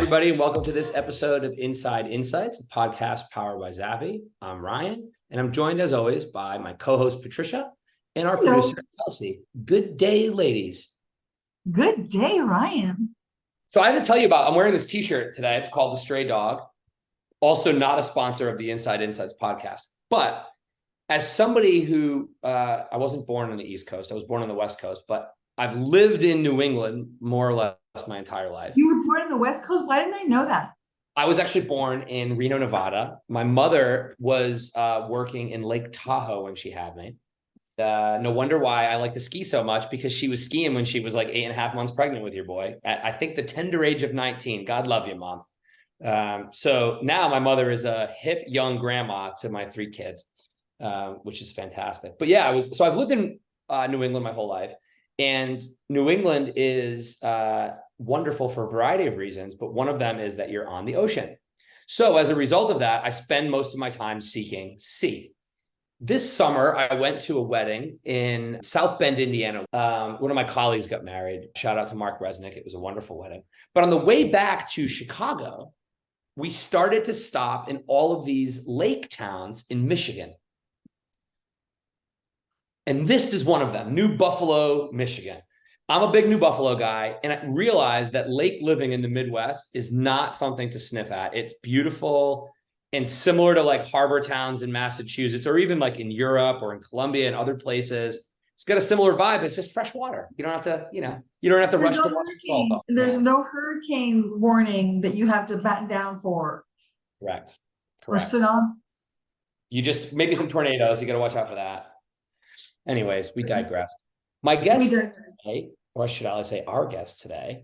everybody, and welcome to this episode of Inside Insights, a podcast powered by Zappy. I'm Ryan, and I'm joined as always by my co-host Patricia and our Hello. producer Kelsey. Good day, ladies. Good day, Ryan. So I have to tell you I'm wearing this t-shirt today. It's called The Stray Dog. Also not a sponsor of the Inside Insights podcast. But as somebody who, I wasn't born on the East Coast, I was born on the West Coast, but I've lived in New England more or less my entire life. You were born on the West Coast? Why didn't I know that? I was actually born in Reno, Nevada. My mother was working in Lake Tahoe when she had me. No wonder why I like to ski so much, because she was skiing when she was like 8.5 months pregnant with your boy at, I think, the tender age of 19. God love you, Mom. So now my mother is a hip young grandma to my 3 kids, which is fantastic. But yeah, I've lived in New England my whole life, and New England is wonderful for a variety of reasons, but one of them is that you're on the ocean. So as a result of that, I spend most of my time seeking sea. This summer, I went to a wedding in South Bend, Indiana. One of my colleagues got married. Shout out to Mark Resnick. It was a wonderful wedding. But on the way back to Chicago, we started to stop in all of these lake towns in Michigan. And this is one of them, New Buffalo, Michigan. I'm a big New Buffalo guy, and I realized that lake living in the Midwest is not something to sniff at. It's beautiful and similar to like harbor towns in Massachusetts, or even like in Europe or in Colombia and other places. It's got a similar vibe. It's just fresh water. You don't have to, you don't have to rush to wash salt off. There's no hurricane warning that you have to batten down for. Correct. Or tsunamis. You just, maybe some tornadoes. You got to watch out for that. Anyways, we digress. My guest today, or should I say our guest today,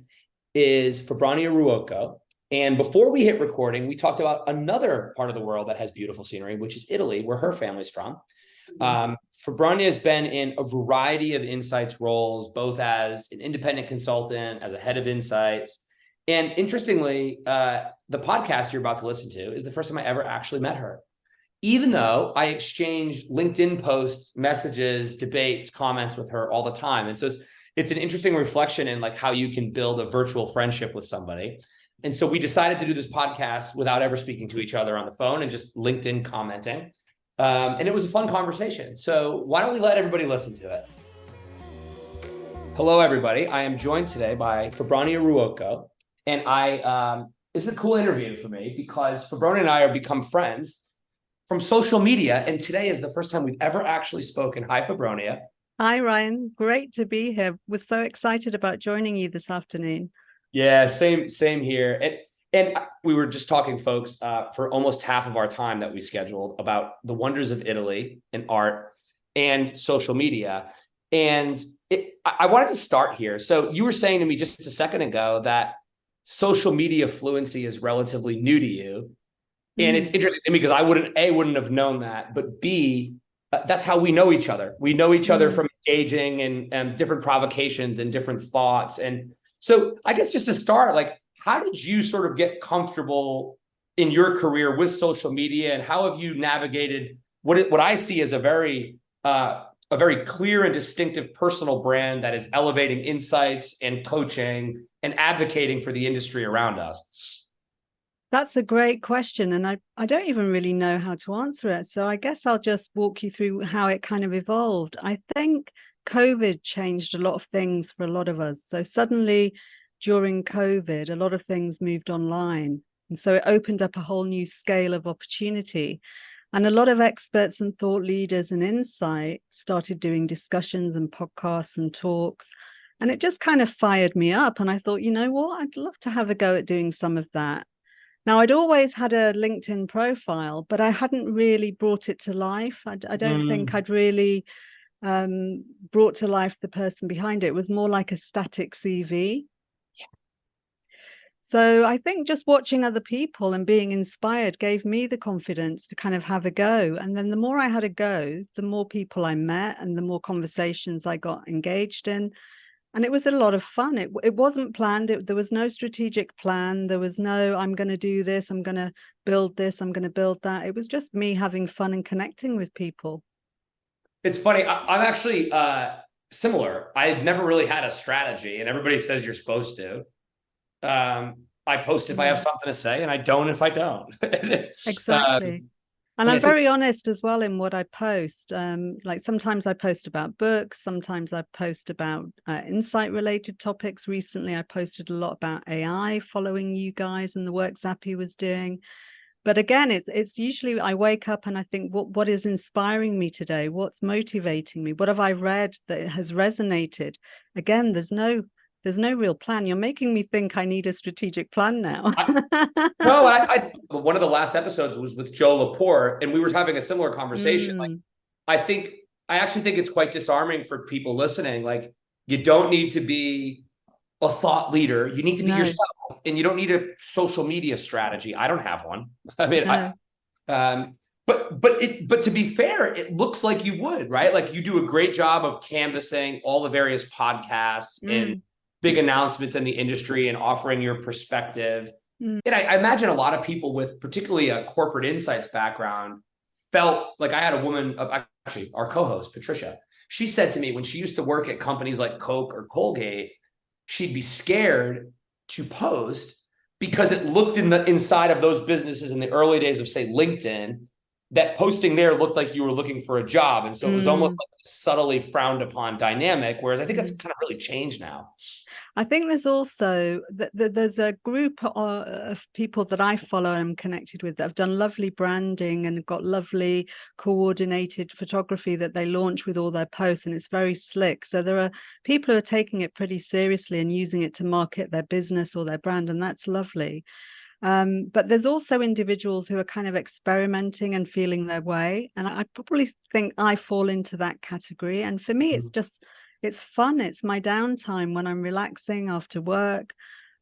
is Febronia Ruocco. And before we hit recording, we talked about another part of the world that has beautiful scenery, which is Italy, where her family's from. Febronia has been in a variety of insights roles, both as an independent consultant, as a head of insights. And interestingly, the podcast you're about to listen to is the first time I ever actually met her, even though I exchange LinkedIn posts, messages, debates, comments with her all the time. And so it's an interesting reflection in like how you can build a virtual friendship with somebody. And so we decided to do this podcast without ever speaking to each other on the phone and just LinkedIn commenting. And it was a fun conversation. So why don't we let everybody listen to it? Hello, everybody. I am joined today by Febronia Ruocco. And this is a cool interview for me because Febronia and I have become friends from social media. And today is the first time we've ever actually spoken. Hi, Febronia. Hi, Ryan. Great to be here. We're so excited about joining you this afternoon. Yeah, same here. And we were just talking, folks, for almost half of our time that we scheduled about the wonders of Italy and art and social media. And I wanted to start here. So you were saying to me just a second ago that social media fluency is relatively new to you. And it's interesting to me because I wouldn't have known that, but B, that's how we know each other. We know each other from engaging and different provocations and different thoughts. And so I guess just to start, like, how did you sort of get comfortable in your career with social media, and how have you navigated what I see as a very clear and distinctive personal brand that is elevating insights and coaching and advocating for the industry around us? That's a great question. And I don't even really know how to answer it. So I guess I'll just walk you through how it kind of evolved. I think COVID changed a lot of things for a lot of us. So suddenly during COVID, a lot of things moved online. And so it opened up a whole new scale of opportunity. And a lot of experts and thought leaders and insight started doing discussions and podcasts and talks. And it just kind of fired me up. And I thought, you know what, I'd love to have a go at doing some of that. Now, I'd always had a LinkedIn profile, but I hadn't really brought it to life. I don't think I'd really brought to life the person behind it. It was more like a static CV. Yeah. So I think just watching other people and being inspired gave me the confidence to kind of have a go. And then the more I had a go, the more people I met and the more conversations I got engaged in. And it was a lot of fun. It wasn't planned. There was no strategic plan. There was no, I'm going to do this, I'm going to build this, I'm going to build that. It was just me having fun and connecting with people. It's funny. I'm actually similar. I've never really had a strategy, and everybody says you're supposed to. I post if I have something to say, and I don't if I don't. Exactly. And yeah, I'm very honest as well in what I post. Like sometimes I post about books, sometimes I post about insight related topics. Recently, I posted a lot about AI, following you guys and the work Zappy was doing. But again, it's usually I wake up and I think, what is inspiring me today? What's motivating me? What have I read that has resonated? Again, there's no real plan. You're making me think I need a strategic plan now. No, one of the last episodes was with Joe Laporte, and we were having a similar conversation. Like, I actually think it's quite disarming for people listening. Like, you don't need to be a thought leader. You need to be yourself, and you don't need a social media strategy. I don't have one. I mean, but to be fair, it looks like you would, right? Like you do a great job of canvassing all the various podcasts and big announcements in the industry and offering your perspective. And I imagine a lot of people with particularly a corporate insights background felt like I had a woman, actually our co-host, Patricia, she said to me when she used to work at companies like Coke or Colgate, she'd be scared to post because it looked inside of those businesses in the early days of, say, LinkedIn, that posting there looked like you were looking for a job. And so it was almost like a subtly frowned upon dynamic, whereas I think that's kind of really changed now. I think there's also there's a group of people that I follow and I'm connected with that have done lovely branding and got lovely coordinated photography that they launch with all their posts, and it's very slick. So there are people who are taking it pretty seriously and using it to market their business or their brand, and that's lovely. But there's also individuals who are kind of experimenting and feeling their way, and I probably think I fall into that category. And for me, it's fun. It's my downtime when I'm relaxing after work.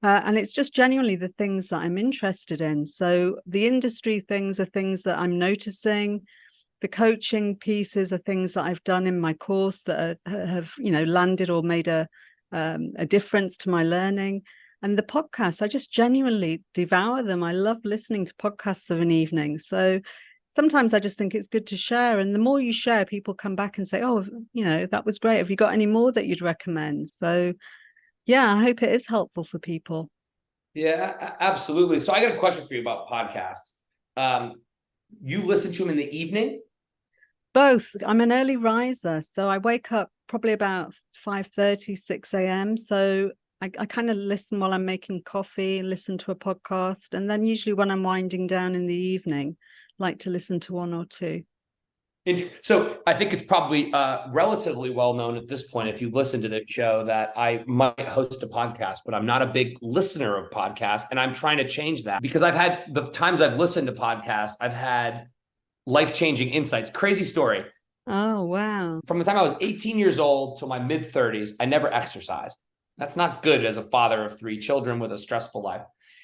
And it's just genuinely the things that I'm interested in. So the industry things are things that I'm noticing. The coaching pieces are things that I've done in my course that have, landed or made a difference to my learning. And the podcasts, I just genuinely devour them. I love listening to podcasts of an evening. So sometimes I just think it's good to share. And the more you share, people come back and say, oh, that was great. Have you got any more that you'd recommend? So, yeah, I hope it is helpful for people. Yeah, absolutely. So I got a question for you about podcasts. You listen to them in the evening? Both. I'm an early riser. So I wake up probably about 5:30, 6 a.m. So I kind of listen while I'm making coffee, listen to a podcast. And then usually when I'm winding down in the evening, like to listen to one or two. So I think it's probably relatively well known at this point, if you listen to the show, that I might host a podcast, but I'm not a big listener of podcasts. And I'm trying to change that because I've had the times I've listened to podcasts, I've had life-changing insights. Crazy story. Oh, wow. From the time I was 18 years old till my mid-30s, I never exercised. That's not good as a father of 3 children with a stressful life.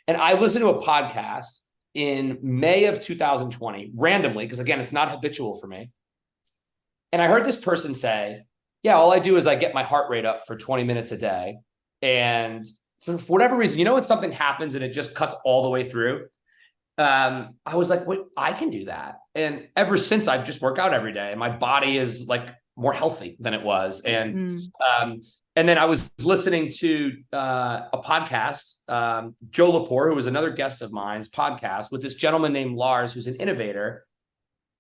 And I listened to a podcast in May of 2020, randomly, because again, it's not habitual for me. And I heard this person say, yeah, all I do is I get my heart rate up for 20 minutes a day. And for whatever reason, when something happens and it just cuts all the way through, I was like, wait, I can do that. And ever since, I've just worked out every day and my body is like more healthy than it was. And then I was listening to a podcast, Joe Laporte, who was another guest of mine's podcast, with this gentleman named Lars, who's an innovator.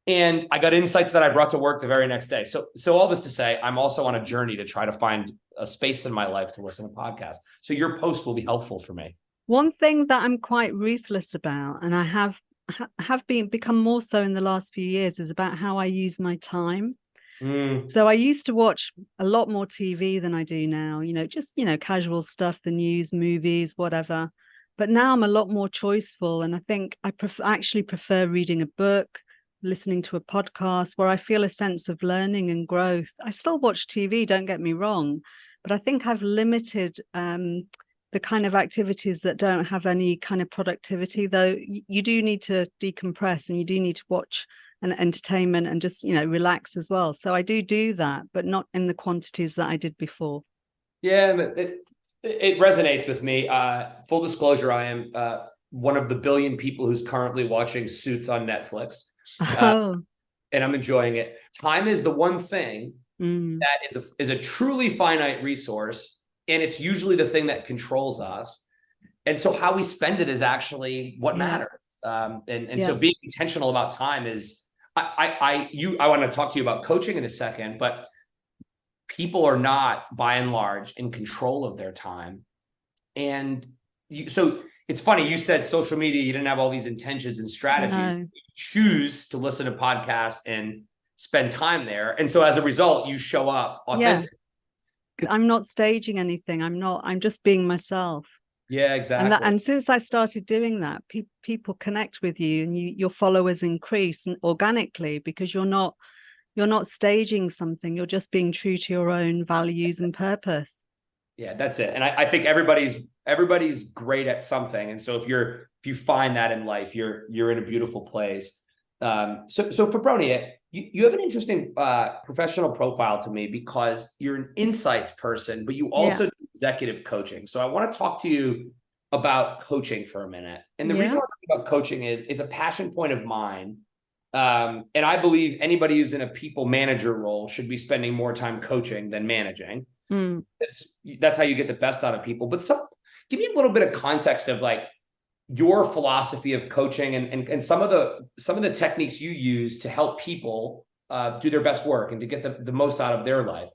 And I got insights that I brought to work the very next day. So all this to say, I'm also on a journey to try to find a space in my life to listen to podcasts. So your post will be helpful for me. One thing that I'm quite ruthless about, and I have become more so in the last few years, is about how I use my time. So I used to watch a lot more TV than I do now, just, casual stuff, the news, movies, whatever. But now I'm a lot more choiceful. And I think I actually prefer reading a book, listening to a podcast where I feel a sense of learning and growth. I still watch TV, don't get me wrong, but I think I've limited the kind of activities that don't have any kind of productivity, though you do need to decompress and you do need to watch and entertainment and just, relax as well. So I do that, but not in the quantities that I did before. Yeah, it resonates with me. Full disclosure, I am one of the billion people who's currently watching Suits on Netflix. And I'm enjoying it. Time is the one thing that is a truly finite resource. And it's usually the thing that controls us. And so how we spend it is actually what matters. So being intentional about time is, I want to talk to you about coaching in a second, but people are not, by and large, in control of their time. And so it's funny, you said social media, you didn't have all these intentions and strategies. No. You choose to listen to podcasts and spend time there. And so as a result, you show up authentic. I'm not staging anything. I'm just being myself. Yeah, exactly. And since I started doing that, people connect with you, and your followers increase organically, because you're not staging something. You're just being true to your own values and purpose. Yeah, that's it. And I think everybody's great at something. And so if you find that in life, you're in a beautiful place. So Febronia, you have an interesting professional profile to me, because you're an insights person, but you also do executive coaching. So I want to talk to you about coaching for a minute. And the reason I talk about coaching is it's a passion point of mine. And I believe anybody who's in a people manager role should be spending more time coaching than managing. That's how you get the best out of people. But give me a little bit of context of like your philosophy of coaching and some of the techniques you use to help people do their best work and to get the most out of their life.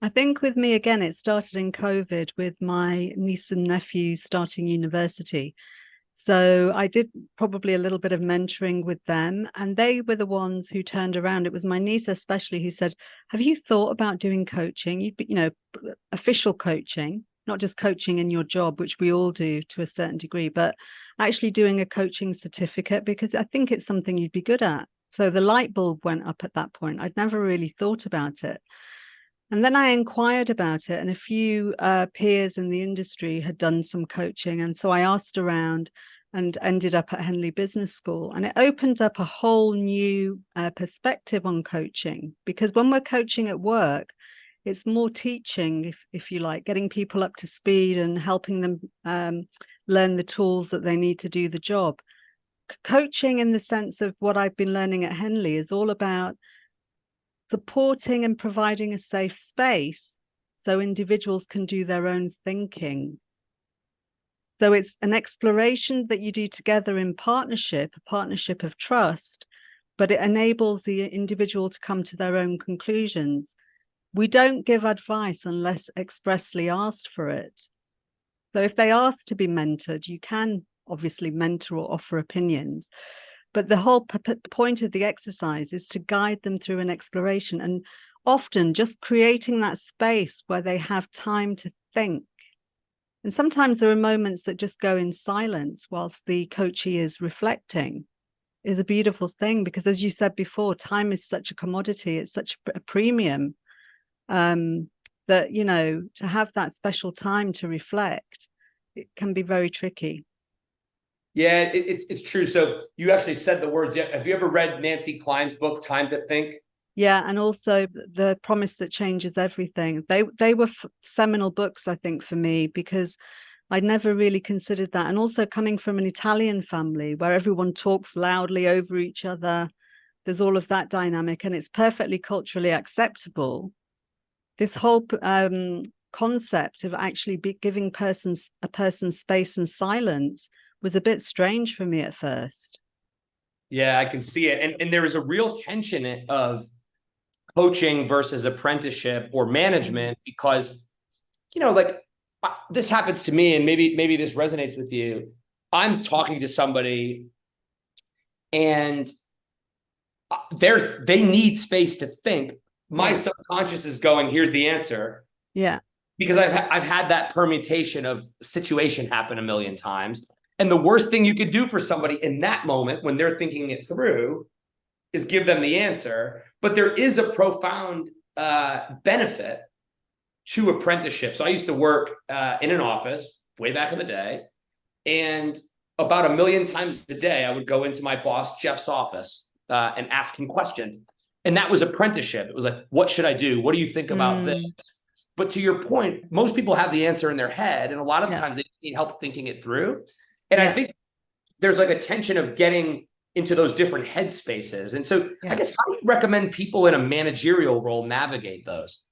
I think with me, again, it started in COVID with my niece and nephew starting university. So I did probably a little bit of mentoring with them, and they were the ones who turned around. It was my niece especially who said, have you thought about doing coaching? Official coaching, not just coaching in your job, which we all do to a certain degree, but actually doing a coaching certificate, because I think it's something you'd be good at. So the light bulb went up at that point. I'd never really thought about it. And then I inquired about it, and a few peers in the industry had done some coaching. And so I asked around and ended up at Henley Business School. And it opened up a whole new perspective on coaching, because when we're coaching at work, it's more teaching, if you like, getting people up to speed and helping them learn the tools that they need to do the job. Coaching, in the sense of what I've been learning at Henley, is all about supporting and providing a safe space so individuals can do their own thinking. So it's an exploration that you do together in partnership, a partnership of trust, but it enables the individual to come to their own conclusions. We don't give advice unless expressly asked for it. So if they ask to be mentored, you can obviously mentor or offer opinions. But the whole point of the exercise is to guide them through an exploration, and often just creating that space where they have time to think. And sometimes there are moments that just go in silence whilst the coachee is reflecting, is a beautiful thing, because as you said before, time is such a commodity, it's such a premium, that, to have that special time to reflect, it can be very tricky. Yeah, it's true. So you actually said the words. Have you ever read Nancy Klein's book, Time to Think? Yeah, and also The Promise That Changes Everything. They were seminal books, I think, for me, because I'd never really considered that. And also coming from an Italian family where everyone talks loudly over each other, there's all of that dynamic, and it's perfectly culturally acceptable. This whole concept of actually giving a person space and silence was a bit strange for me at first. Yeah, I can see it. And there is a real tension of coaching versus apprenticeship or management, because, like this happens to me, and maybe this resonates with you. I'm talking to somebody and they need space to think. My subconscious is going, here's the answer. Yeah. Because I've had that permutation of situation happen a million times. And the worst thing you could do for somebody in that moment when they're thinking it through is give them the answer. But there is a profound benefit to apprenticeship. So I used to work in an office way back in the day, and about a million times a day, I would go into my boss, Jeff's office, and ask him questions. And that was apprenticeship. It was like, what should I do? What do you think about this? But to your point, most people have the answer in their head, and a lot of times they just need help thinking it through. And I think there's like a tension of getting into those different headspaces. And so I guess, how do you recommend people in a managerial role navigate those?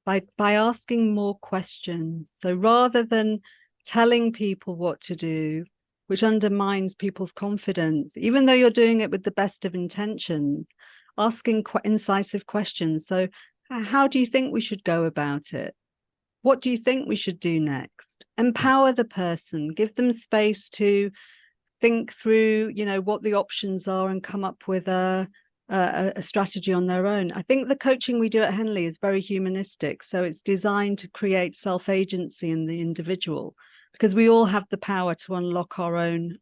By asking more questions. So rather than telling people what to do, which undermines people's confidence, even though you're doing it with the best of intentions, asking incisive questions. So how do you think we should go about it? What do you think we should do next? Empower the person, give them space to think through, what the options are and come up with a strategy on their own. I think the coaching we do at Henley is very humanistic. So it's designed to create self-agency in the individual, because we all have the power to unlock our own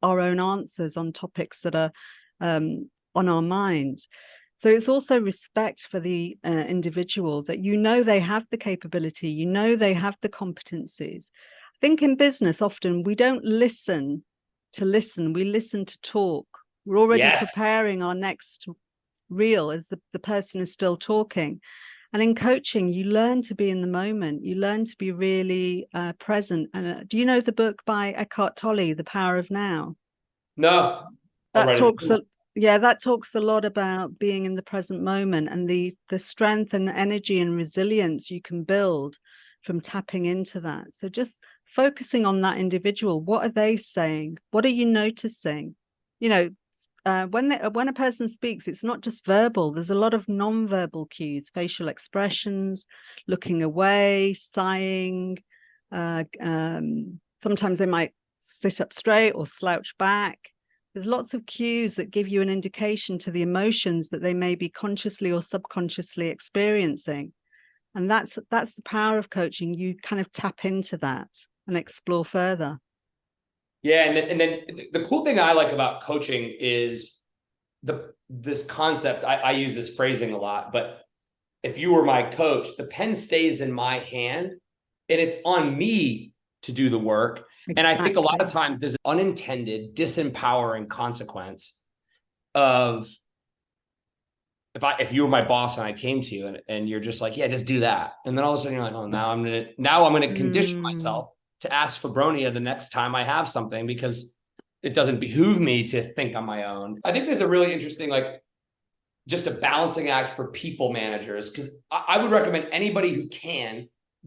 answers on topics that are on our minds. So it's also respect for the individual, that they have the capability, they have the competencies. I think in business, often we don't listen to listen, we listen to talk. We're already preparing our next reel as the person is still talking. And in coaching, you learn to be in the moment. You learn to be really present. And do you know the book by Eckhart Tolle, The Power of Now? No. That talks a lot about being in the present moment and the strength and energy and resilience you can build from tapping into that. So just focusing on that individual. What are they saying? What are you noticing? When a person speaks, it's not just verbal. There's a lot of non-verbal cues, facial expressions, looking away, sighing. Sometimes they might sit up straight or slouch back. There's lots of cues that give you an indication to the emotions that they may be consciously or subconsciously experiencing. And that's the power of coaching. You kind of tap into that and explore further. Yeah, and then the cool thing I like about coaching is this concept. I use this phrasing a lot, but if you were my coach, the pen stays in my hand and it's on me to do the work. Exactly. And I think a lot of times there's an unintended disempowering consequence of if you were my boss and I came to you and you're just like, yeah, just do that. And then all of a sudden you're like, oh, now I'm going to condition myself to ask Febronia the next time I have something, because it doesn't behoove me to think on my own. I think there's a really interesting, just a balancing act for people managers, because I would recommend anybody who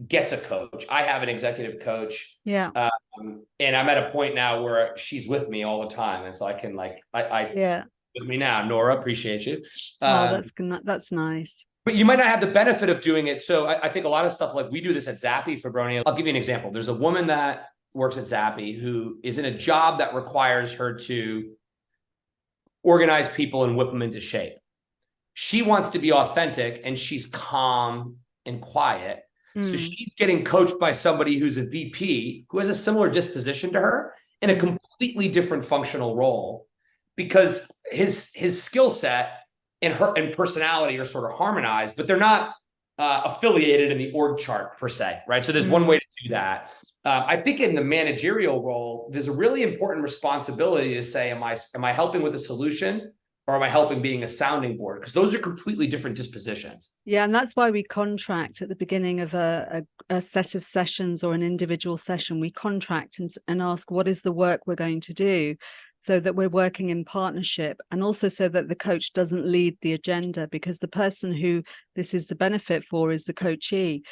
gets a coach. I have an executive coach. Yeah. And I'm at a point now where she's with me all the time. And so I can with me now, Nora, appreciate you. That's nice. But you might not have the benefit of doing it. So I think a lot of stuff, like we do this at Zappy, Febronia. I'll give you an example. There's a woman that works at Zappy who is in a job that requires her to organize people and whip them into shape. She wants to be authentic and she's calm and quiet. So she's getting coached by somebody who's a VP who has a similar disposition to her in a completely different functional role, because his skill set and personality are sort of harmonized, but they're not affiliated in the org chart per se, right? So there's one way to do that. I think in the managerial role, there's a really important responsibility to say, am I helping with a solution, or am I helping being a sounding board? Because those are completely different dispositions. Yeah, and that's why we contract at the beginning of a set of sessions or an individual session. We contract and ask, what is the work we're going to do, so that we're working in partnership, and also so that the coach doesn't lead the agenda, because the person who this is the benefit for is the coachee.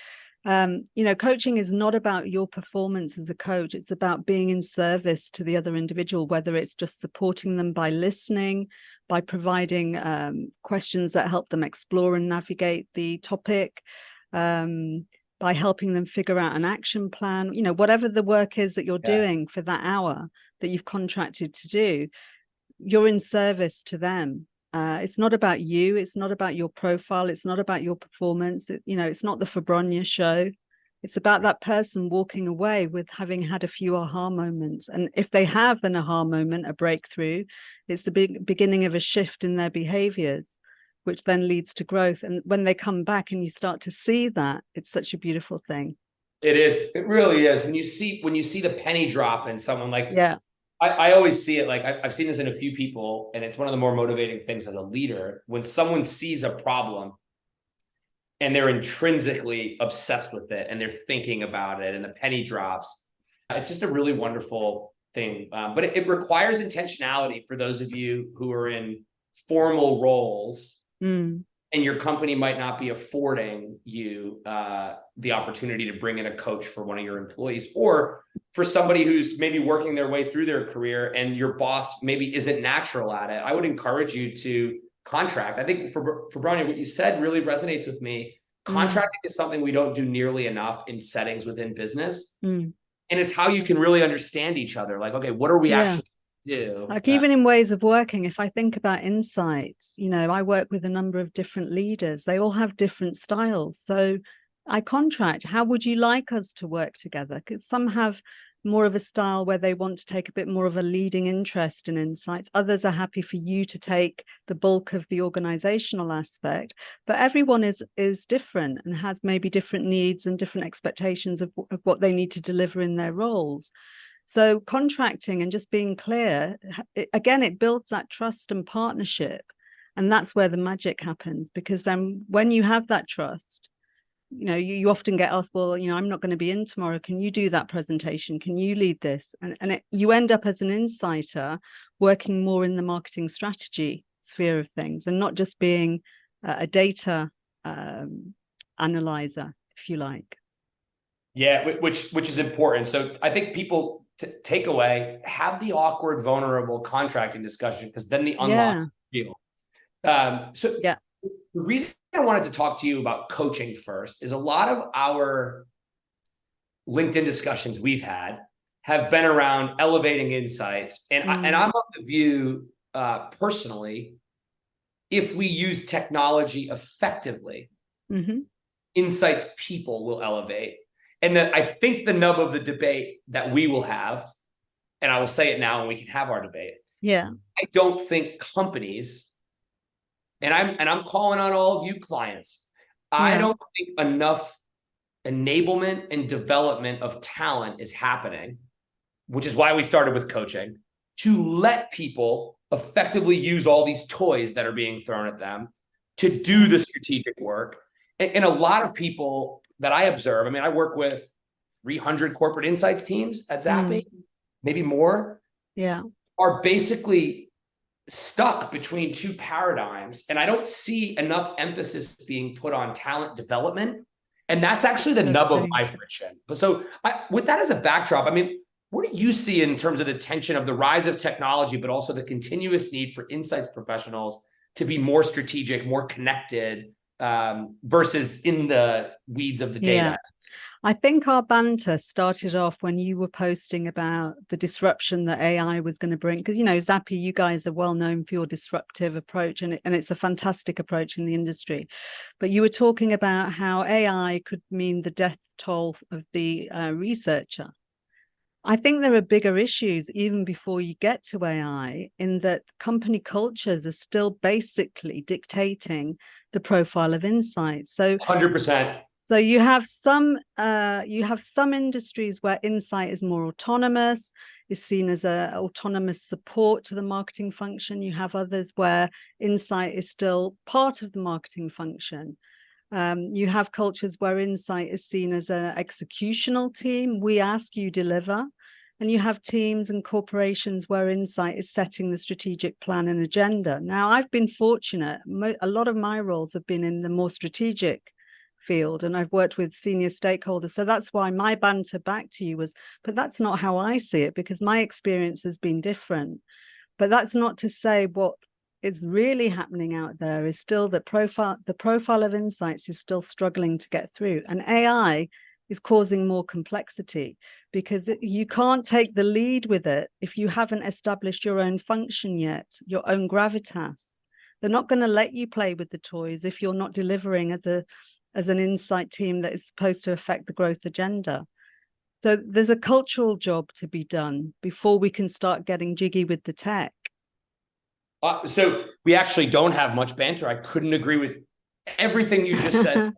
Coaching is not about your performance as a coach. It's about being in service to the other individual, whether it's just supporting them by listening, by providing questions that help them explore and navigate the topic, by helping them figure out an action plan, whatever the work is that you're doing for that hour that you've contracted to do, you're in service to them. It's not about you. It's not about your profile. It's not about your performance. It's not the Febronia show. It's about that person walking away with having had a few aha moments. And if they have an aha moment, a breakthrough, it's the beginning of a shift in their behaviors, which then leads to growth. And when they come back and you start to see that, it's such a beautiful thing. It is. It really is. When you see the penny drop in someone, I always see it, I've seen this in a few people, and it's one of the more motivating things as a leader, when someone sees a problem and they're intrinsically obsessed with it and they're thinking about it and the penny drops. It's just a really wonderful thing. But it requires intentionality for those of you who are in formal roles. and your company might not be affording you the opportunity to bring in a coach for one of your employees, or for somebody who's maybe working their way through their career and your boss maybe isn't natural at it, I would encourage you to contract. I think for Febronia, what you said really resonates with me. Contracting is something we don't do nearly enough in settings within business. And it's how you can really understand each other. Like, okay, what are we actually do? Like even in ways of working, if I think about insights, you know, I work with a number of different leaders. They all have different styles. So I contract. How would you like us to work together? Because some have more of a style where they want to take a bit more of a leading interest in insights. Others are happy for you to take the bulk of the organizational aspect. But everyone is different and has maybe different needs and different expectations of what they need to deliver in their roles. So contracting and just being clear, again, it builds that trust and partnership. And that's where the magic happens, because then when you have that trust, you know, you often get asked, well, you know, I'm not going to be in tomorrow. Can you do that presentation? Can you lead this? And you end up as an insider working more in the marketing strategy sphere of things and not just being a data analyzer, if you like. Yeah, which is important. So I think people take away, have the awkward, vulnerable contracting discussion, because then the unlock deal. The reason I wanted to talk to you about coaching first is a lot of our LinkedIn discussions we've had have been around elevating insights. And I'm of the view, personally, if we use technology effectively, insights people will elevate. And I think the nub of the debate that we will have, and I will say it now and we can have our debate. I don't think companies, and I'm calling on all of you clients, I don't think enough enablement and development of talent is happening, which is why we started with coaching, to let people effectively use all these toys that are being thrown at them to do the strategic work. And a lot of people that I observe, I mean, I work with 300 corporate insights teams at Zappy, maybe more, are basically stuck between two paradigms. And I don't see enough emphasis being put on talent development. And that's actually the nub of my friction. But so with that as a backdrop, I mean, what do you see in terms of the tension of the rise of technology, but also the continuous need for insights professionals to be more strategic, more connected, versus in the weeds of the data? I think our banter started off when you were posting about the disruption that AI was going to bring, because, you know, Zappy, you guys are well known for your disruptive approach, and it's a fantastic approach in the industry. But you were talking about how AI could mean the death toll of the researcher. I think there are bigger issues even before you get to AI, in that company cultures are still basically dictating the profile of insight. So 100%. So you have some industries where insight is more autonomous, is seen as an autonomous support to the marketing function. You have others where insight is still part of the marketing function. You have cultures where insight is seen as an executional team. We ask, you deliver. And you have teams and corporations where insight is setting the strategic plan and agenda. Now, I've been fortunate. A lot of my roles have been in the more strategic field, and I've worked with senior stakeholders. So that's why my banter back to you was, but that's not how I see it, because my experience has been different. But that's not to say what is really happening out there is still that the profile of insights is still struggling to get through. And AI is causing more complexity, because you can't take the lead with it if you haven't established your own function yet, your own gravitas. They're not going to let you play with the toys if you're not delivering as an insight team that is supposed to affect the growth agenda. So there's a cultural job to be done before we can start getting jiggy with the tech. So we actually don't have much banter. I couldn't agree with everything you just said.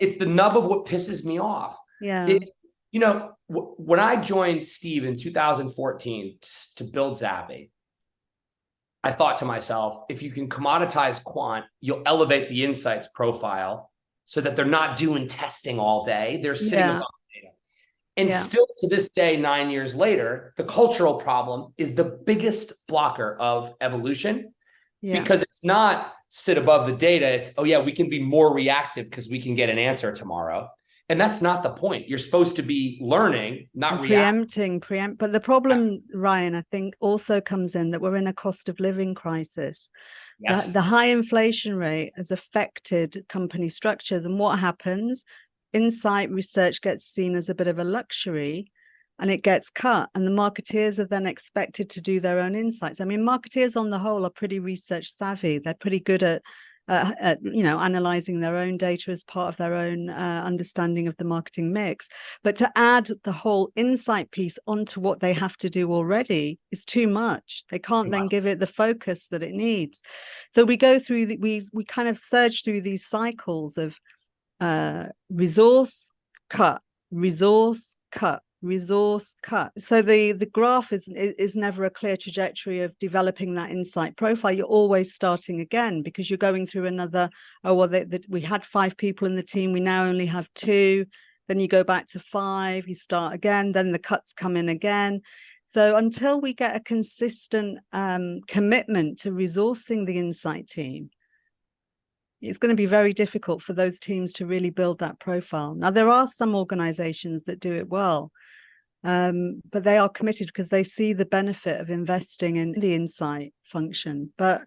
It's the nub of what pisses me off. You know, when I joined Steve in 2014 to build Zappy, I thought to myself, if you can commoditize quant, you'll elevate the insights profile so that they're not doing testing all day. They're sitting above data. And still to this day, 9 years later, the cultural problem is the biggest blocker of evolution, because it's not sit above the data. It's, oh yeah, we can be more reactive because we can get an answer tomorrow. And that's not the point. You're supposed to be learning, not reacting. But the problem, Ryan, I think also comes in that we're in a cost of living crisis. Yes. The high inflation rate has affected company structures. And what happens? Insight research gets seen as a bit of a luxury, and it gets cut. And the marketeers are then expected to do their own insights. I mean, marketeers on the whole are pretty research savvy. They're pretty good at analyzing their own data as part of their own understanding of the marketing mix. But to add the whole insight piece onto what they have to do already is too much. They can't then give it the focus that it needs. So we go through, we kind of surge through these cycles of resource cut, resource cut, resource cut. So the graph is never a clear trajectory of developing that insight profile. You're always starting again because you're going through another, we had 5 people in the team, we now only have 2. Then you go back to 5, you start again, then the cuts come in again. So until we get a consistent commitment to resourcing the insight team, it's going to be very difficult for those teams to really build that profile. Now, there are some organizations that do it well, but they are committed because they see the benefit of investing in the insight function. But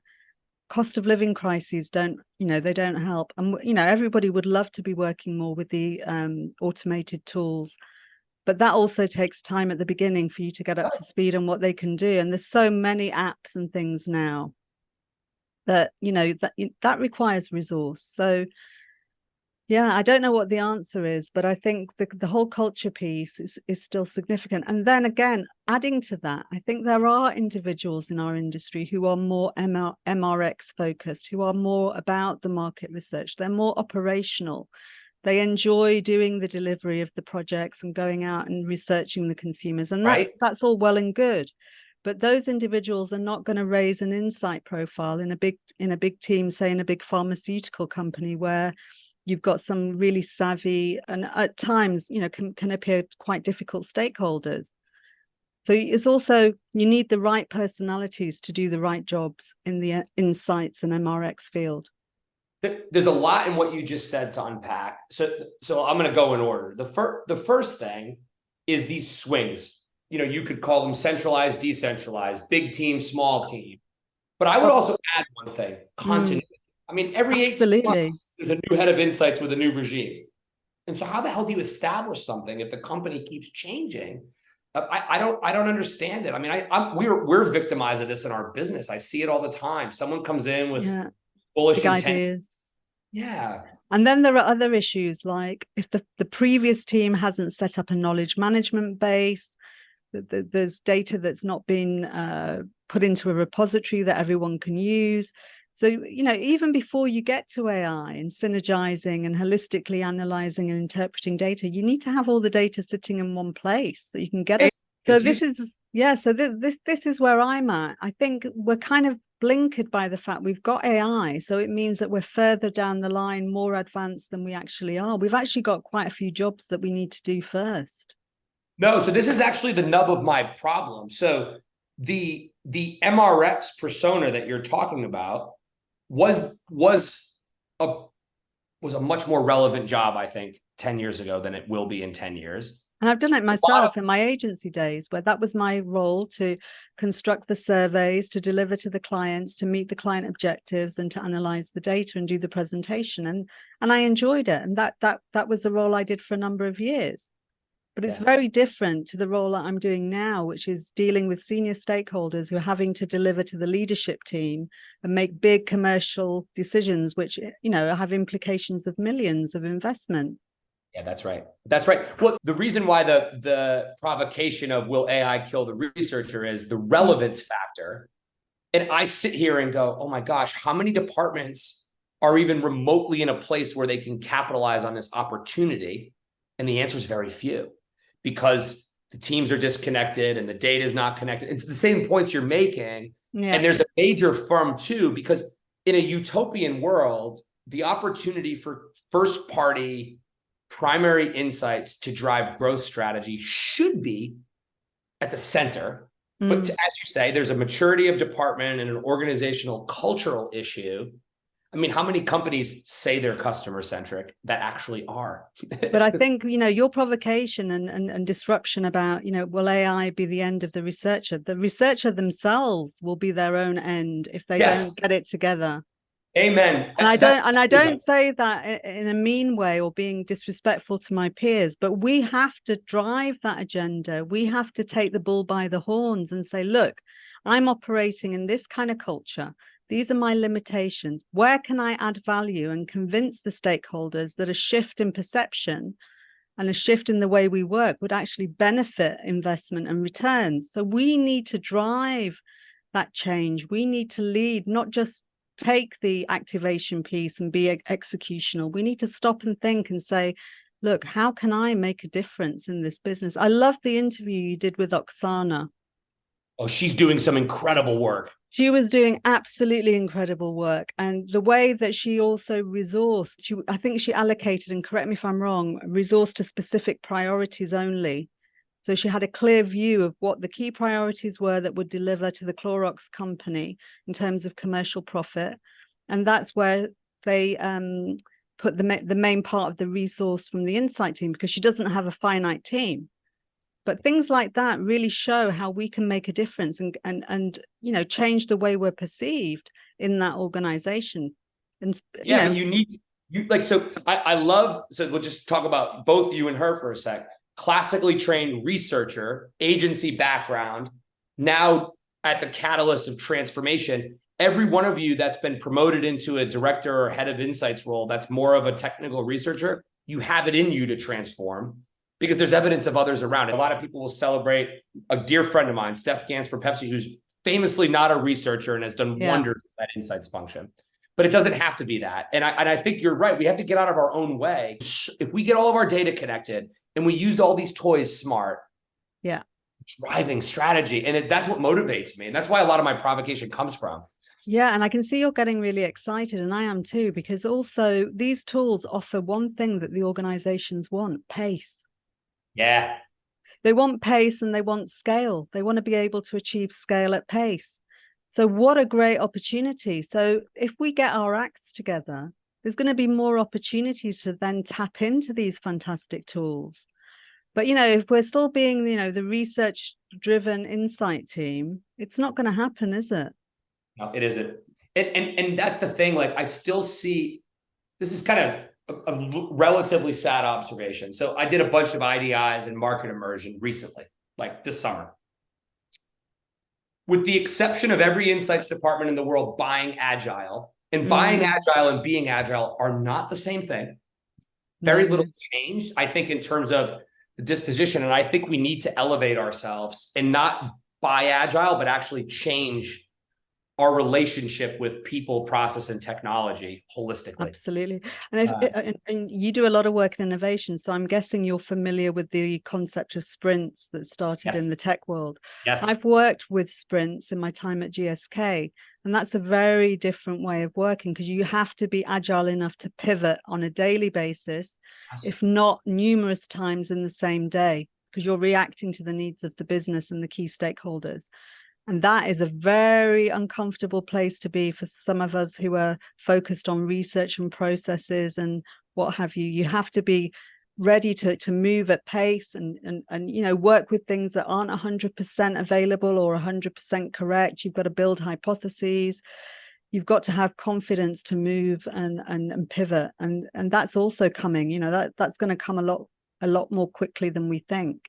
cost of living crises don't help. And, everybody would love to be working more with the automated tools, but that also takes time at the beginning for you to get up to speed on what they can do. And there's so many apps and things now that that requires resource. So yeah, I don't know what the answer is, but I think the whole culture piece is still significant. And then again, adding to that, I think there are individuals in our industry who are more MRX focused, who are more about the market research. They're more operational. They enjoy doing the delivery of the projects and going out and researching the consumers. And that's all well and good. But those individuals are not going to raise an insight profile in a big team, say in a big pharmaceutical company where you've got some really savvy and at times, can appear quite difficult stakeholders. So it's also, you need the right personalities to do the right jobs in the insights and MRX field. There's a lot in what you just said to unpack. So I'm going to go in order. The first thing is these swings. You could call them centralized, decentralized, big team, small team. But I would also add one thing, continuity. I mean, every 8 months, there's a new head of insights with a new regime. And so how the hell do you establish something if the company keeps changing? I don't understand it. I mean, we're victimized of this in our business. I see it all the time. Someone comes in with bullish intentions. Yeah. And then there are other issues like if the previous team hasn't set up a knowledge management base, there's data that's not been put into a repository that everyone can use. So, even before you get to AI and synergizing and holistically analyzing and interpreting data, you need to have all the data sitting in one place that you can get it. So this is where I'm at. I think we're kind of blinkered by the fact we've got AI. So it means that we're further down the line, more advanced than we actually are. We've actually got quite a few jobs that we need to do first. No, so this is actually the nub of my problem. So the MRX persona that you're talking about was a much more relevant job, I think, 10 years ago than it will be in 10 years. And I've done it myself in my agency days, where that was my role, to construct the surveys, to deliver to the clients, to meet the client objectives, and to analyze the data and do the presentation. And I enjoyed it. And that was the role I did for a number of years. But it's very different to the role that I'm doing now, which is dealing with senior stakeholders who are having to deliver to the leadership team and make big commercial decisions, which, have implications of millions of investment. Yeah, that's right. That's right. Well, the reason why the provocation of will AI kill the researcher is the relevance factor. And I sit here and go, oh my gosh, how many departments are even remotely in a place where they can capitalize on this opportunity? And the answer is very few, because the teams are disconnected and the data is not connected. And to the same points you're making, and there's a major firm too, because in a utopian world, the opportunity for first-party primary insights to drive growth strategy should be at the center. But as you say, there's a maturity of department and an organizational cultural issue I mean, how many companies say they're customer centric that actually are? But I think, your provocation and disruption about, will AI be the end of the researcher? The researcher themselves will be their own end if they don't get it together. Amen. And I don't say that in a mean way or being disrespectful to my peers, but we have to drive that agenda. We have to take the bull by the horns and say, look, I'm operating in this kind of culture. These are my limitations. Where can I add value and convince the stakeholders that a shift in perception and a shift in the way we work would actually benefit investment and returns? So we need to drive that change. We need to lead, not just take the activation piece and be executional. We need to stop and think and say, look, how can I make a difference in this business? I love the interview you did with Oksana. Oh, she's doing some incredible work. She was doing absolutely incredible work. And the way that she also resourced, I think she allocated, and correct me if I'm wrong, resource to specific priorities only. So she had a clear view of what the key priorities were that would deliver to the Clorox company in terms of commercial profit. And that's where they put the main part of the resource from the insight team, because she doesn't have a finite team. But things like that really show how we can make a difference and change the way we're perceived in that organization. And I love, so we'll just talk about both you and her for a sec. Classically trained researcher, agency background, now at the catalyst of transformation. Every one of you that's been promoted into a director or head of insights role that's more of a technical researcher, you have it in you to transform, because there's evidence of others around. A lot of people will celebrate a dear friend of mine, Steph Gans for Pepsi, who's famously not a researcher and has done wonders for that insights function. But it doesn't have to be that. And I think you're right. We have to get out of our own way. If we get all of our data connected and we used all these toys smart, driving strategy. And that's what motivates me. And that's why a lot of my provocation comes from. Yeah, and I can see you're getting really excited, and I am too, because also these tools offer one thing that the organizations want: pace. Yeah. They want pace and they want scale. They want to be able to achieve scale at pace. So what a great opportunity. So if we get our acts together, there's going to be more opportunities to then tap into these fantastic tools. But, if we're still being, the research-driven insight team, it's not going to happen, is it? No, it isn't. And that's the thing. Like, I still see, this is kind of a relatively sad observation. So I did a bunch of IDIs and market immersion recently, like this summer. With the exception of every insights department in the world buying agile, and buying agile and being agile are not the same thing. Very little changed, I think, in terms of the disposition. And I think we need to elevate ourselves and not buy agile, but actually change our relationship with people, process, and technology holistically. Absolutely. And you do a lot of work in innovation. So I'm guessing you're familiar with the concept of sprints that started in the tech world. Yes. I've worked with sprints in my time at GSK, and that's a very different way of working, because you have to be agile enough to pivot on a daily basis, if not numerous times in the same day, because you're reacting to the needs of the business and the key stakeholders. And that is a very uncomfortable place to be for some of us who are focused on research and processes and what have you. You have to be ready to move at pace and work with things that aren't 100% available or 100% correct. You've got to build hypotheses. You've got to have confidence to move and pivot. And that's also coming. That's going to come a lot more quickly than we think.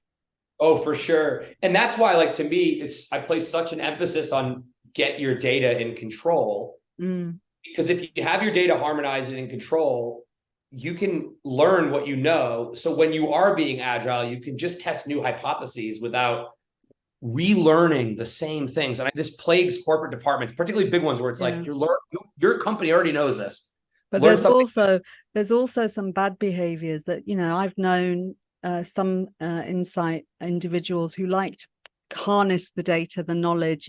Oh, for sure. And that's why, like, to me, I place such an emphasis on get your data in control. Because if you have your data harmonized and in control, you can learn what you know. So when you are being agile, you can just test new hypotheses without relearning the same things. And this plagues corporate departments, particularly big ones, where it's like your company already knows this. But there's also some bad behaviors that, I've known some insight individuals who like to harness the data, the knowledge,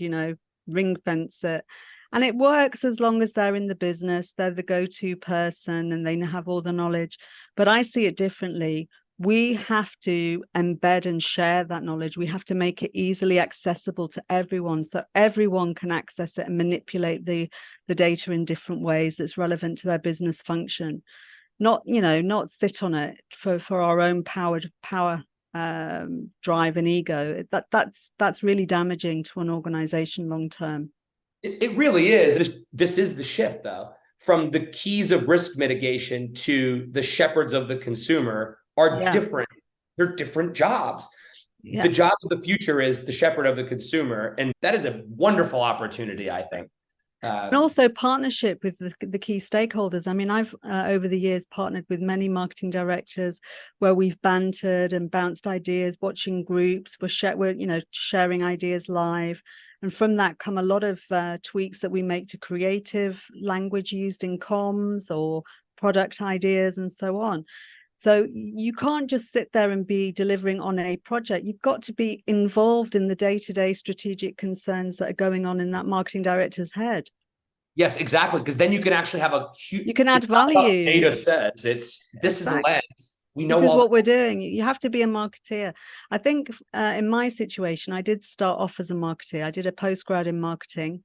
ring fence it. And it works as long as they're in the business, they're the go-to person and they have all the knowledge. But I see it differently. we have to embed and share that knowledge. We have to make it easily accessible to everyone, so everyone can access it and manipulate the data in different ways that's relevant to their business function. Not, not sit on it for our own power drive and ego. That's really damaging to an organization long term. It really is. This is the shift, though, from the keys of risk mitigation to the shepherds of the consumer are different. They're different jobs. Yeah. The job of the future is the shepherd of the consumer. And that is a wonderful opportunity, I think. And also partnership with the key stakeholders. I mean, I've over the years partnered with many marketing directors where we've bantered and bounced ideas, watching groups, we're sharing ideas live. And from that come a lot of tweaks that we make to creative language used in comms or product ideas and so on. So you can't just sit there and be delivering on a project. You've got to be involved in the day-to-day strategic concerns that are going on in that marketing director's head. Yes, exactly. Because then you can actually have a huge... You can add value. Data says this is a lens. We know this is what we're doing. You have to be a marketeer. I think in my situation, I did start off as a marketeer. I did a postgrad in marketing.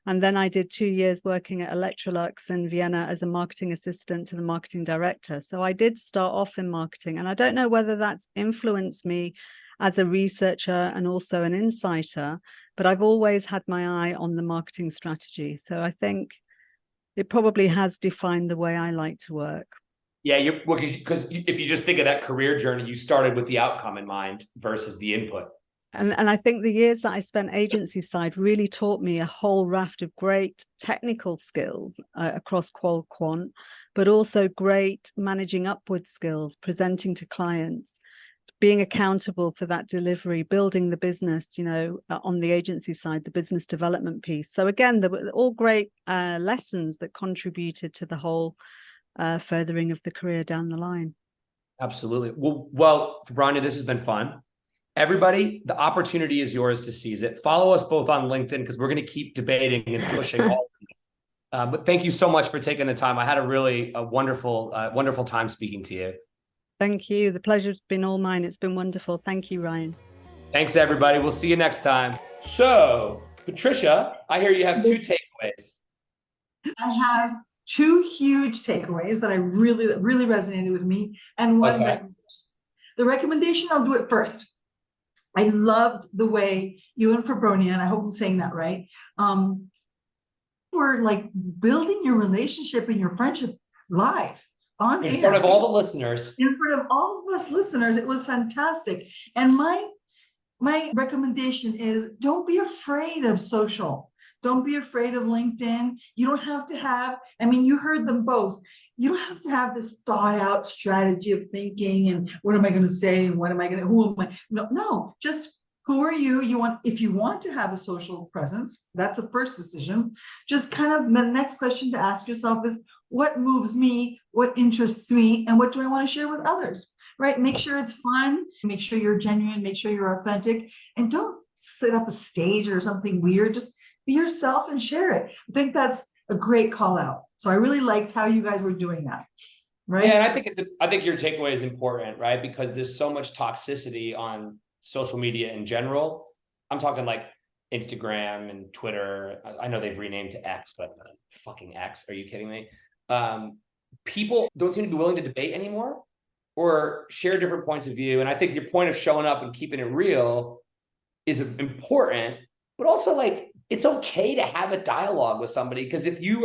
And then I did 2 years working at Electrolux in Vienna as a marketing assistant to the marketing director. So I did start off in marketing. And I don't know whether that's influenced me as a researcher and also an insider, but I've always had my eye on the marketing strategy. So I think it probably has defined the way I like to work. Yeah, because if you just think of that career journey, you started with the outcome in mind versus the input. And I think the years that I spent agency side really taught me a whole raft of great technical skills across qual quant, but also great managing upward skills, presenting to clients, being accountable for that delivery, building the business, on the agency side, the business development piece. So again, there were all great lessons that contributed to the whole furthering of the career down the line. Absolutely. Well, Febronia, this has been fun. Everybody, the opportunity is yours to seize it. Follow us both on LinkedIn because we're going to keep debating and pushing all. But thank you so much for taking the time. I had a wonderful time speaking to you. Thank you. The pleasure's been all mine. It's been wonderful. Thank you, Ryan. Thanks, everybody. We'll see you next time. So, Patricia, I hear you have 2 takeaways. I have 2 huge takeaways that I really resonated with me, and one recommendation. The recommendation, I'll do it first. I loved the way you and Febronia, and I hope I'm saying that right, were like building your relationship and your friendship live on air. In front of all the listeners. In front of all of us listeners. It was fantastic. And my recommendation is don't be afraid of social. Don't be afraid of LinkedIn. You don't have to have, you heard them both. You don't have to have this thought out strategy of thinking and what am I going to say? And who am I? No, just who are you? If you want to have a social presence, that's the first decision. Just kind of the next question to ask yourself is what moves me? What interests me? And what do I want to share with others? Right? Make sure it's fun. Make sure you're genuine. Make sure you're authentic. And don't set up a stage or something weird. Just be yourself and share it. I think that's a great call out. So I really liked how you guys were doing that. Right. Yeah, and I think your takeaway is important, right? Because there's so much toxicity on social media in general. I'm talking like Instagram and Twitter. I know they've renamed to X, but fucking X. Are you kidding me? People don't seem to be willing to debate anymore or share different points of view. And I think your point of showing up and keeping it real is important, but also like, it's okay to have a dialogue with somebody, because if you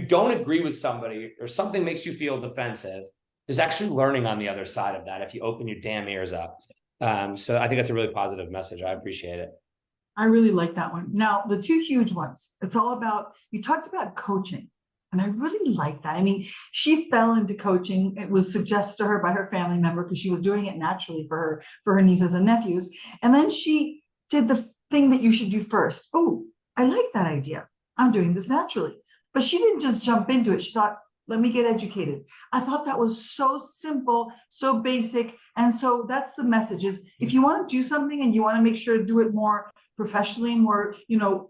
don't agree with somebody or something makes you feel defensive, there's actually learning on the other side of that if you open your damn ears up. So I think that's a really positive message. I appreciate it. I really like that one. Now, the 2 huge ones, it's all about, you talked about coaching, and I really like that. She fell into coaching. It was suggested to her by her family member because she was doing it naturally for her nieces and nephews. And then she did the thing that you should do first. Oh, I like that idea. I'm doing this naturally. But she didn't just jump into it. She thought, let me get educated. I thought that was so simple, so basic. And so that's the message is if you want to do something and you want to make sure to do it more professionally, more,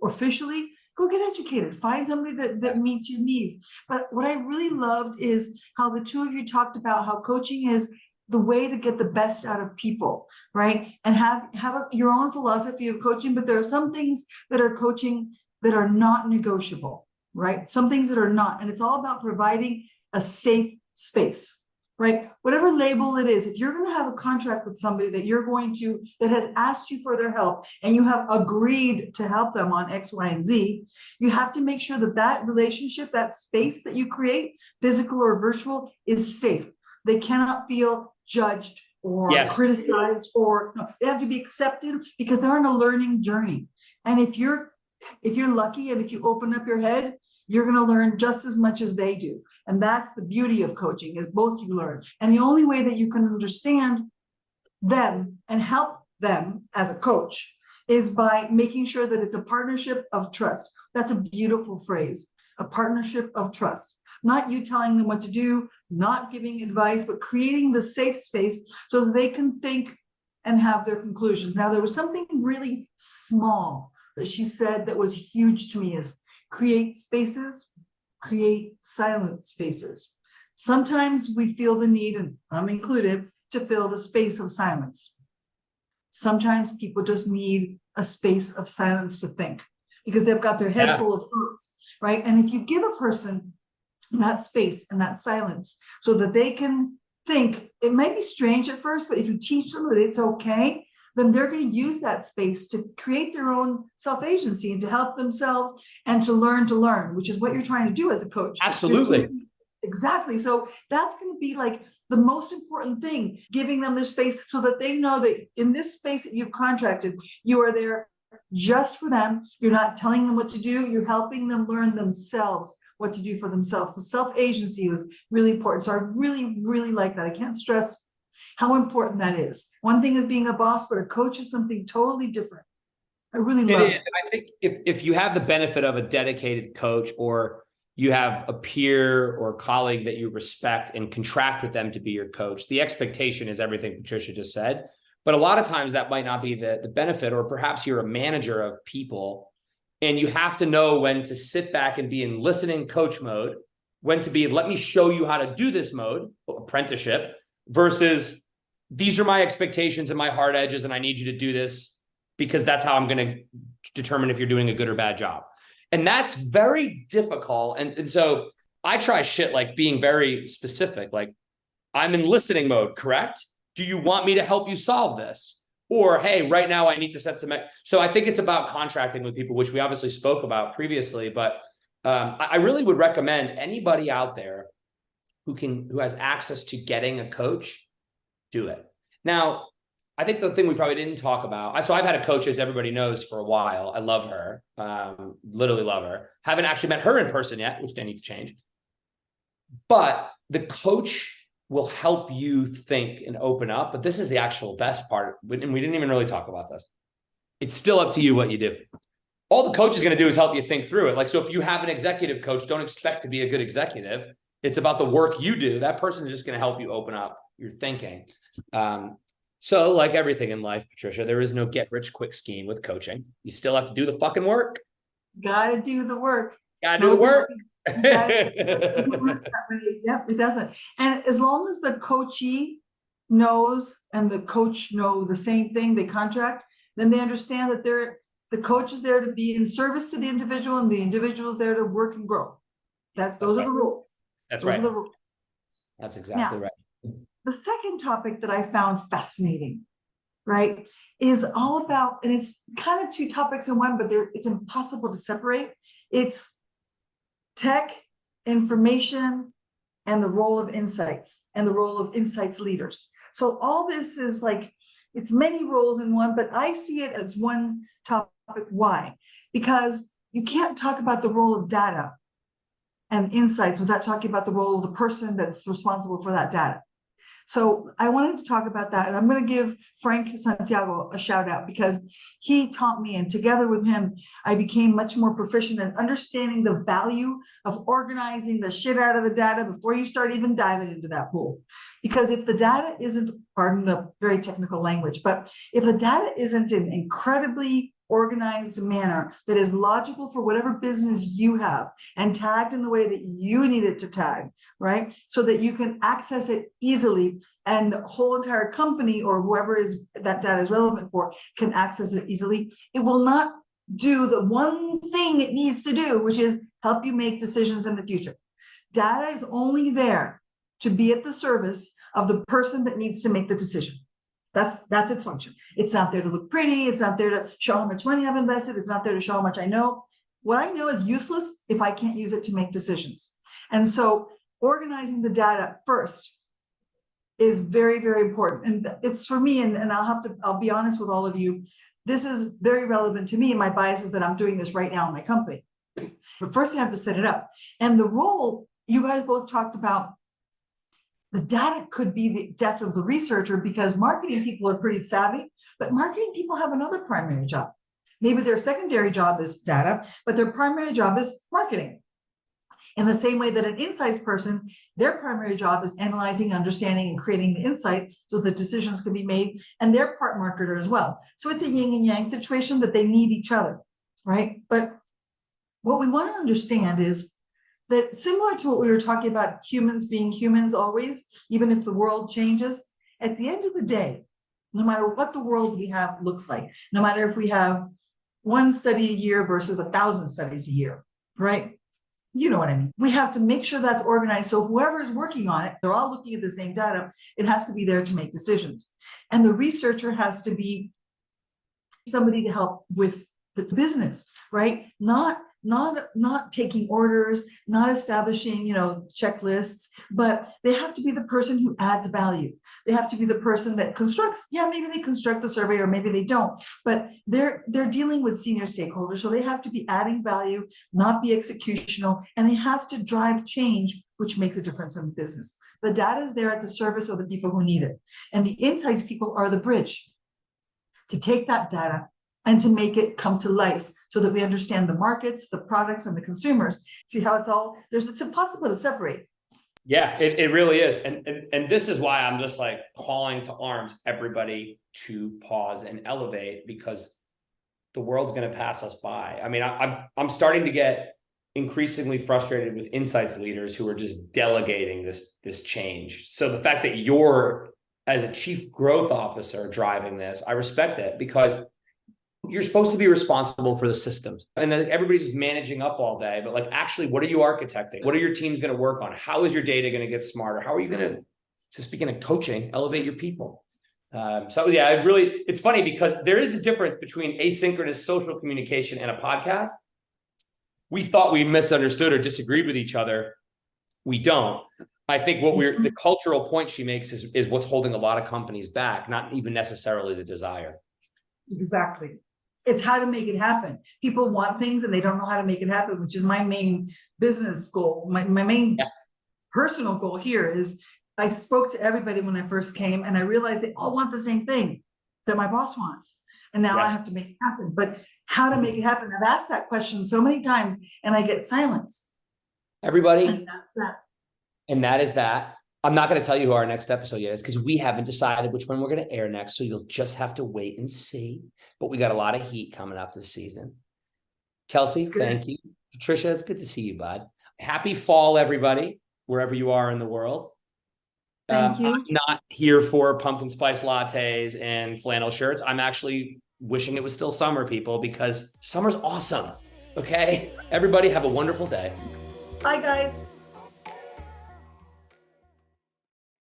officially, go get educated. Find somebody that meets your needs. But what I really loved is how the 2 of you talked about how coaching is the way to get the best out of people, right? And have your own philosophy of coaching, but there are some things that are coaching that are not negotiable, right? Some things that are not, and it's all about providing a safe space, right? Whatever label it is, if you're going to have a contract with somebody that has asked you for their help and you have agreed to help them on X, Y, and Z, you have to make sure that that relationship, that space that you create, physical or virtual, is safe. They cannot feel judged or criticized, or no, they have to be accepted because they're on a learning journey. And if you're lucky and if you open up your head, you're going to learn just as much as they do. And that's the beauty of coaching, is both you learn. And the only way that you can understand them and help them as a coach is by making sure that it's a partnership of trust. That's a beautiful phrase, a partnership of trust. Not you telling them what to do, not giving advice, but creating the safe space so that they can think and have their conclusions. Now, there was something really small that she said that was huge to me, is create spaces, create silent spaces. Sometimes we feel the need, and I'm included, to fill the space of silence. Sometimes people just need a space of silence to think because they've got their head full of thoughts, right? And if you give a person that space and that silence so that they can think, it might be strange at first, but if you teach them that it's okay, then they're going to use that space to create their own self-agency and to help themselves and to learn, which is what you're trying to do as a coach. Absolutely. Exactly. So that's going to be like the most important thing, giving them the space so that they know that in this space that you've contracted, you are there just for them. You're not telling them what to do. You're helping them learn themselves what to do for themselves. The self-agency was really important. So I really, really like that. I can't stress how important that is. One thing is being a boss, but a coach is something totally different. I really love it. I think if you have the benefit of a dedicated coach, or you have a peer or colleague that you respect and contract with them to be your coach, the expectation is everything Patricia just said. But a lot of times that might not be the benefit, or perhaps you're a manager of people and you have to know when to sit back and be in listening coach mode, when to be, let me show you how to do this mode, apprenticeship, versus these are my expectations and my hard edges, and I need you to do this because that's how I'm going to determine if you're doing a good or bad job. And that's very difficult. And so I try shit like being very specific, like, I'm in listening mode, correct? Do you want me to help you solve this? Or, hey, right now I need to set some. So I think it's about contracting with people, which we obviously spoke about previously, but I really would recommend anybody out there who has access to getting a coach, do it. Now, I think the thing we probably didn't talk about, so I've had a coach, as everybody knows, for a while. I love her, literally love her. Haven't actually met her in person yet, which I need to change. But the coach will help you think and open up. But this is the actual best part. And we didn't even really talk about this. It's still up to you what you do. All the coach is going to do is help you think through it. Like, so if you have an executive coach, don't expect to be a good executive. It's about the work you do. That person is just going to help you open up your thinking. So like everything in life, Patricia, there is no get rich quick scheme with coaching. You still have to do the fucking work. Gotta do the work. Gotta do the work. It doesn't work that way. Yep, it doesn't. And as long as the coachee knows and the coach know the same thing, they contract, then they understand that the coach is there to be in service to the individual, and the individual is there to work and grow. Those are the rules. That's right. That's exactly right. The second topic that I found fascinating, right, is all about, and it's kind of two topics in one, but it's impossible to separate. It's tech, information, and the role of insights, and the role of insights leaders. So all this is like, it's many roles in one, but I see it as one topic. Why? Because you can't talk about the role of data and insights without talking about the role of the person that's responsible for that data. So I wanted to talk about that, and I'm going to give Frank Santiago a shout out because he taught me, and together with him, I became much more proficient in understanding the value of organizing the shit out of the data before you start even diving into that pool. Because if the data isn't, pardon the very technical language, but if the data isn't in incredibly organized manner that is logical for whatever business you have and tagged in the way that you need it to tag, right? So that you can access it easily and the whole entire company or whoever is that data is relevant for can access it easily. It will not do the one thing it needs to do, which is help you make decisions in the future. Data is only there to be at the service of the person that needs to make the decision. That's its function. It's not there to look pretty. It's not there to show how much money I've invested. It's not there to show how much I know. What I know is useless if I can't use it to make decisions. And so organizing the data first is very, very important. And it's for me, and I'll be honest with all of you, this is very relevant to me, and my bias is that I'm doing this right now in my company. But first I have to set it up. And the role, you guys both talked about, the data could be the death of the researcher because marketing people are pretty savvy, but marketing people have another primary job. Maybe their secondary job is data, but their primary job is marketing. In the same way that an insights person, their primary job is analyzing, understanding, and creating the insight so that decisions can be made, and they're part marketer as well. So it's a yin and yang situation that they need each other, right? But what we want to understand is that similar to what we were talking about, humans being humans always, even if the world changes, at the end of the day, no matter what the world we have looks like, no matter if we have one study a year versus 1,000 studies a year, right? You know what I mean? We have to make sure that's organized. So whoever is working on it, they're all looking at the same data. It has to be there to make decisions. And the researcher has to be somebody to help with the business, right? Not taking orders, not establishing, checklists, but they have to be the person who adds value. They have to be the person that constructs. Yeah, maybe they construct the survey or maybe they don't, but they're dealing with senior stakeholders. So they have to be adding value, not be executional, and they have to drive change, which makes a difference in the business. The data is there at the service of the people who need it. And the insights people are the bridge to take that data and to make it come to life so that we understand the markets, the products, and the consumers. See how it's impossible to separate. Yeah, it really is. And this is why I'm just like calling to arms everybody to pause and elevate, because the world's going to pass us by. I mean, I'm starting to get increasingly frustrated with insights leaders who are just delegating this change. So the fact that you're, as a chief growth officer, driving this, I respect it, because you're supposed to be responsible for the systems, and then everybody's just managing up all day. But like, actually, what are you architecting? What are your teams going to work on? How is your data going to get smarter? How are you going to, speaking of coaching, elevate your people? So yeah, it's funny because there is a difference between asynchronous social communication and a podcast. We thought we misunderstood or disagreed with each other. We don't. I think the cultural point she makes is what's holding a lot of companies back, not even necessarily the desire. Exactly. It's how to make it happen. People want things and they don't know how to make it happen, which is my main business goal. My main personal goal here is I spoke to everybody when I first came and I realized they all want the same thing that my boss wants. And now I have to make it happen. But how to make it happen? I've asked that question so many times and I get silence. Everybody. And that's that. And that is that. I'm not going to tell you who our next episode yet is because we haven't decided which one we're going to air next. So you'll just have to wait and see. But we got a lot of heat coming up this season. Kelsey, thank you. Patricia, it's good to see you, bud. Happy fall, everybody, wherever you are in the world. Thank you. I'm not here for pumpkin spice lattes and flannel shirts. I'm actually wishing it was still summer, people, because summer's awesome. Okay? Everybody have a wonderful day. Bye, guys.